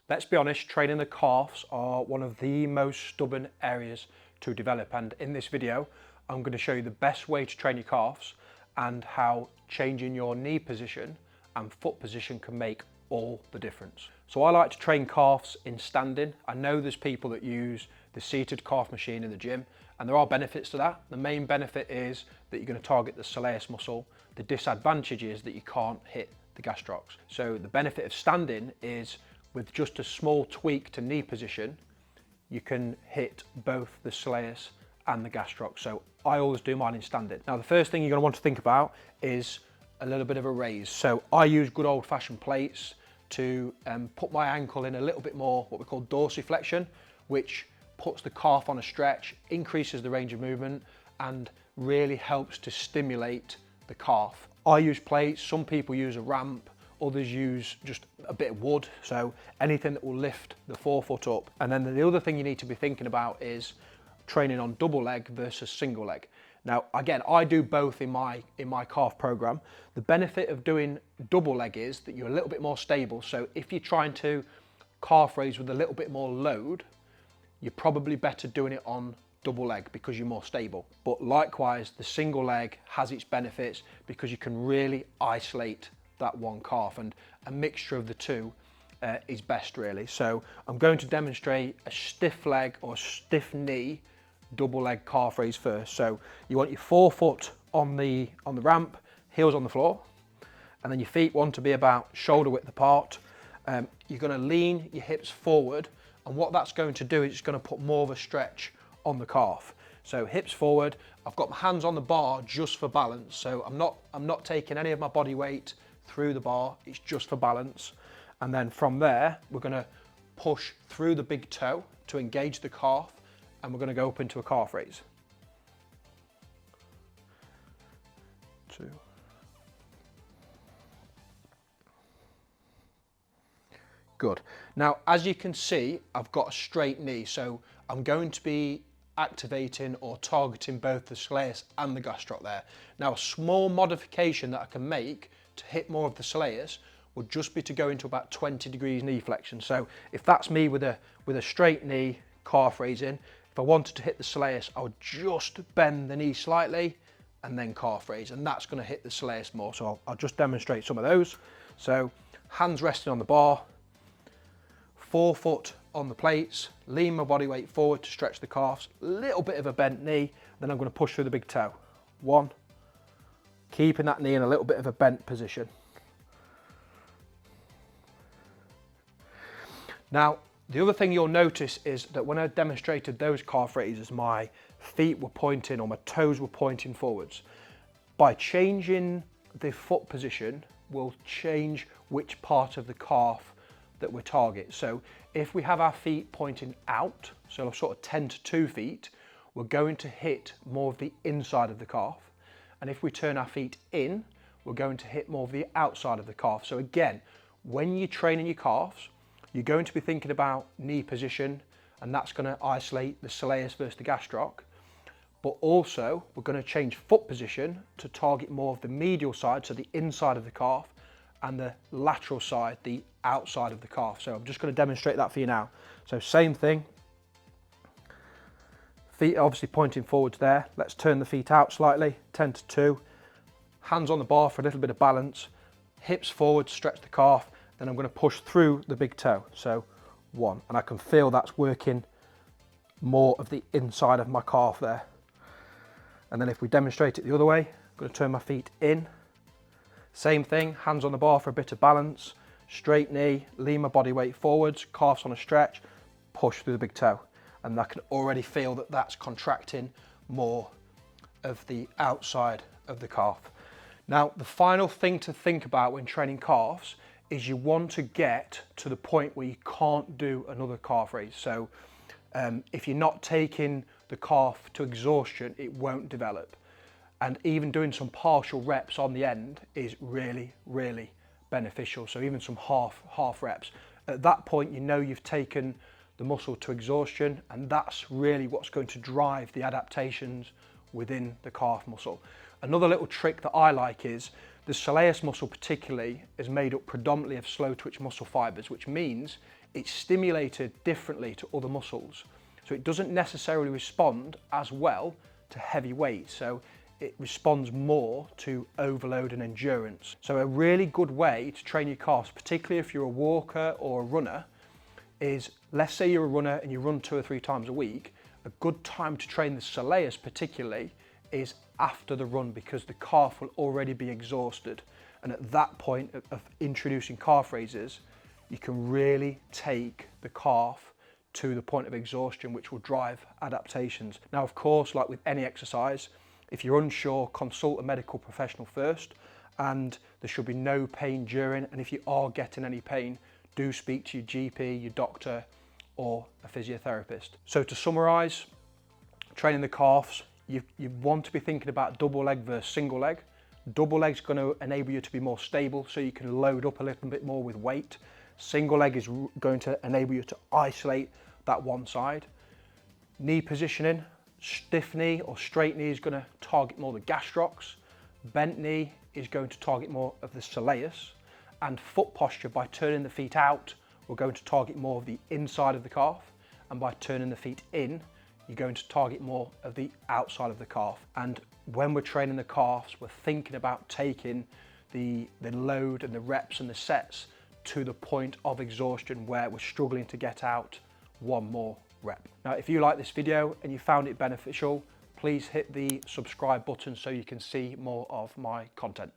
Let's be honest, training the calves are one of the most stubborn areas to develop, and in this video I'm going to show you the best way to train your calves and how changing your knee position and foot position can make all the difference. So I like to train calves in standing. I know there's people that use the seated calf machine in the gym, and there are benefits to that. The main benefit is that you're going to target the soleus muscle. The disadvantage is that you can't hit the gastrocs. So the benefit of standing is with just a small tweak to knee position, you can hit both the soleus and the gastroc. So I always do mine in standing. Now the first thing you're going to want to think about is a little bit of a raise. So I use good old-fashioned plates to put my ankle in a little bit more what we call dorsiflexion, which puts the calf on a stretch, increases the range of movement, and really helps to stimulate the calf. I use plates, some people use a ramp, others use just a bit of wood, so anything that will lift the forefoot up. And then the other thing you need to be thinking about is training on double leg versus single leg. Now again, I do both in my calf program. The benefit of doing double leg is that you're a little bit more stable. So if you're trying to calf raise with a little bit more load, you're probably better doing it on double leg because you're more stable. But likewise, the single leg has its benefits because you can really isolate that one calf, and a mixture of the two is best really. So I'm going to demonstrate a stiff leg or stiff knee double leg calf raise first. So you want your forefoot on the ramp, heels on the floor, and then your feet want to be about shoulder width apart. You're going to lean your hips forward, and what that's going to do is it's going to put more of a stretch on the calf. So hips forward, I've got my hands on the bar just for balance. So I'm not taking any of my body weight through the bar, it's just for balance. And then from there, we're going to push through the big toe to engage the calf, and we're going to go up into a calf raise. 2. Good. Now, as you can see, I've got a straight knee, so I'm going to be activating or targeting both the soleus and the gastroc there. Now, a small modification that I can make to hit more of the soleus would just be to go into about 20 degrees knee flexion. So if that's me with a straight knee calf raising, if I wanted to hit the soleus, I would just bend the knee slightly and then calf raise, and that's going to hit the soleus more. So I'll just demonstrate some of those. So hands resting on the bar, forefoot on the plates, lean my body weight forward to stretch the calves, little bit of a bent knee, then I'm going to push through the big toe. 1, keeping that knee in a little bit of a bent position. Now, the other thing you'll notice is that when I demonstrated those calf raises, my feet were pointing or my toes were pointing forwards. By changing the foot position, we'll change which part of the calf that we target. So if we have our feet pointing out, so sort of 10 to 2 feet, we're going to hit more of the inside of the calf. And if we turn our feet in, we're going to hit more of the outside of the calf. So again, when you're training your calves, you're going to be thinking about knee position, and that's going to isolate the soleus versus the gastroc. But also, we're going to change foot position to target more of the medial side, so the inside of the calf, and the lateral side, the outside of the calf. So I'm just going to demonstrate that for you now. So same thing. Feet obviously pointing forwards there. Let's turn the feet out slightly, 10 to 2. Hands on the bar for a little bit of balance. Hips forward, stretch the calf. Then I'm going to push through the big toe. So 1, and I can feel that's working more of the inside of my calf there. And then if we demonstrate it the other way, I'm going to turn my feet in. Same thing, hands on the bar for a bit of balance. Straight knee, lean my body weight forwards, calves on a stretch, push through the big toe. And I can already feel that that's contracting more of the outside of the calf. Now, the final thing to think about when training calves is you want to get to the point where you can't do another calf raise. So if you're not taking the calf to exhaustion, it won't develop. And even doing some partial reps on the end is really, really beneficial. So even some half reps. At that point, you know you've taken the muscle to exhaustion, and that's really what's going to drive the adaptations within the calf muscle. Another little trick that I like is the soleus muscle particularly is made up predominantly of slow twitch muscle fibers, which means it's stimulated differently to other muscles. So it doesn't necessarily respond as well to heavy weight. So it responds more to overload and endurance. So a really good way to train your calves, particularly if you're a walker or a runner, is, let's say you're a runner and you run 2 or 3 times a week, a good time to train the soleus particularly is after the run, because the calf will already be exhausted. And at that point of introducing calf raises, you can really take the calf to the point of exhaustion, which will drive adaptations. Now, of course, like with any exercise, if you're unsure, consult a medical professional first, and there should be no pain during. And if you are getting any pain, do speak to your GP, your doctor, or a physiotherapist. So to summarise, training the calves, you want to be thinking about double leg versus single leg. Double leg's going to enable you to be more stable, so you can load up a little bit more with weight. Single leg is going to enable you to isolate that one side. Knee positioning, stiff knee or straight knee is going to target more the gastrocs. Bent knee is going to target more of the soleus. And foot posture, by turning the feet out, we're going to target more of the inside of the calf. And by turning the feet in, you're going to target more of the outside of the calf. And when we're training the calves, we're thinking about taking the load and the reps and the sets to the point of exhaustion where we're struggling to get out one more rep. Now, if you like this video and you found it beneficial, please hit the subscribe button so you can see more of my content.